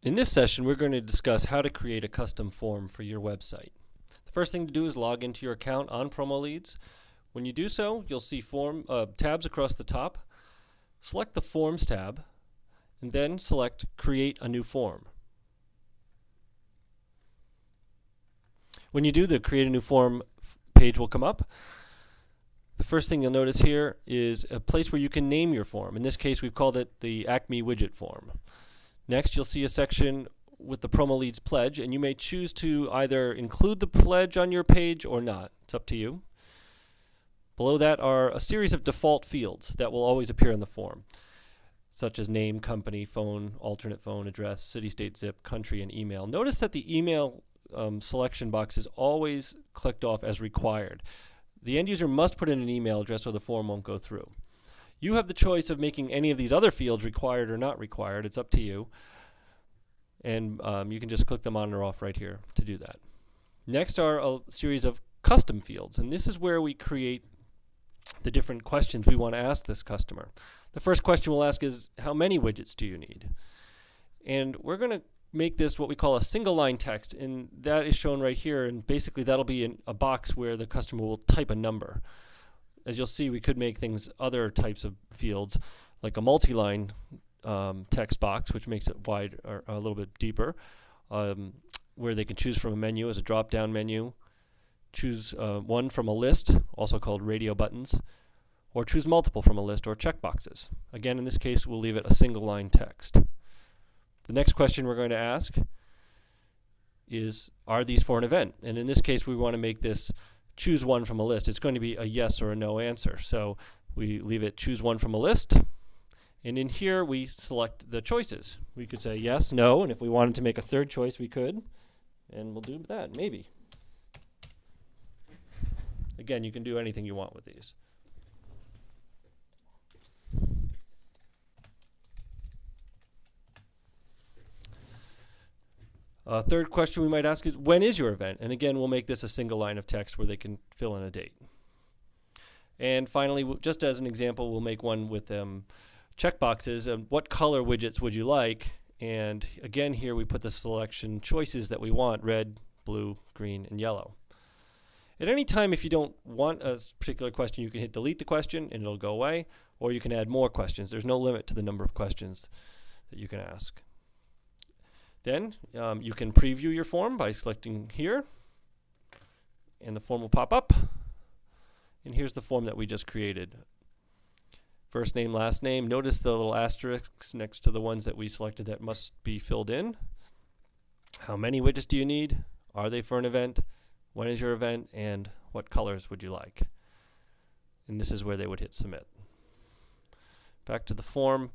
In this session, we're going to discuss how to create a custom form for your website. The first thing to do is log into your account on PromoLeads. When you do so, you'll see tabs across the top. Select the Forms tab, and then select Create a New Form. When you do, the Create a New Form page will come up. The first thing you'll notice here is a place where you can name your form. In this case, we've called it the Acme Widget Form. Next, you'll see a section with the PromoLeads pledge, and you may choose to either include the pledge on your page or not. It's up to you. Below that are a series of default fields that will always appear in the form, such as name, company, phone, alternate phone, address, city, state, zip, country, and email. Notice that the email selection box is always clicked off as required. The end user must put in an email address or the form won't go through. You have the choice of making any of these other fields required or not required. It's up to you. And you can just click them on or off right here to do that. Next are a series of custom fields, and this is where we create the different questions we want to ask this customer. The first question we'll ask is, how many widgets do you need? And we're going to make this what we call a single line text, and that is shown right here, and basically that'll be in a box where the customer will type a number. As you'll see, we could make things other types of fields, like a multi-line text box, which makes it wide or a little bit deeper, where they can choose from a menu as a drop-down menu, choose one from a list, also called radio buttons, or choose multiple from a list or checkboxes. Again, in this case, we'll leave it a single line text. The next question we're going to ask is, are these for an event? And in this case, we want to make this choose one from a list. It's going to be a yes or a no answer. So we leave it choose one from a list. And in here, we select the choices. We could say yes, no, and if we wanted to make a third choice, we could. And we'll do that, maybe. Again, you can do anything you want with these. Third question we might ask is, when is your event? And again, we'll make this a single line of text where they can fill in a date. And finally, just as an example, we'll make one with checkboxes. What color widgets would you like? And again, here we put the selection choices that we want: red, blue, green, and yellow. At any time, if you don't want a particular question, you can hit delete the question and it'll go away, or you can add more questions. There's no limit to the number of questions that you can ask. Then you can preview your form by selecting here, and the form will pop up. And here's the form that we just created. First name, last name. Notice the little asterisks next to the ones that we selected that must be filled in. How many widgets do you need? Are they for an event? When is your event? And what colors would you like? And this is where they would hit submit. Back to the form.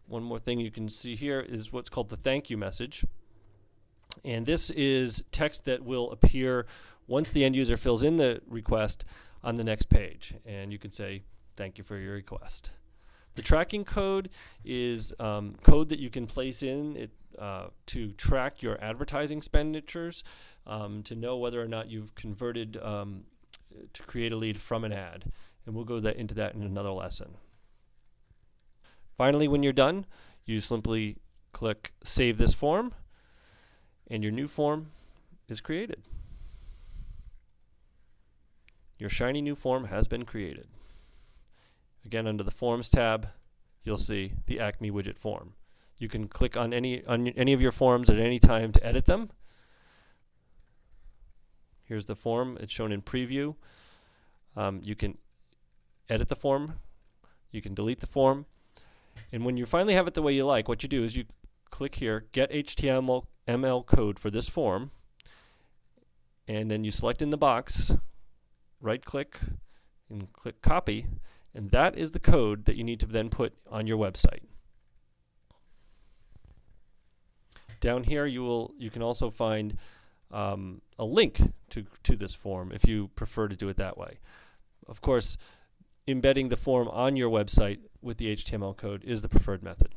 One more thing you can see here is what's called the thank you message. And this is text that will appear once the end user fills in the request on the next page. And you can say, thank you for your request. The tracking code is code that you can place in to track your advertising expenditures, to know whether or not you've converted to create a lead from an ad. And we'll go into that in another lesson. Finally, when you're done, you simply click Save this form, and your new form is created. Your shiny new form has been created. Again, under the Forms tab, you'll see the Acme Widget form. You can click on any of your forms at any time to edit them. Here's the form. It's shown in preview. You can edit the form. You can delete the form. And when you finally have it the way you like, what you do is you click here, Get HTML code for this form, and then you select in the box, right-click, and click Copy, and that is the code that you need to then put on your website. Down here, you can also find a link to this form if you prefer to do it that way. Of course, embedding the form on your website with the HTML code is the preferred method.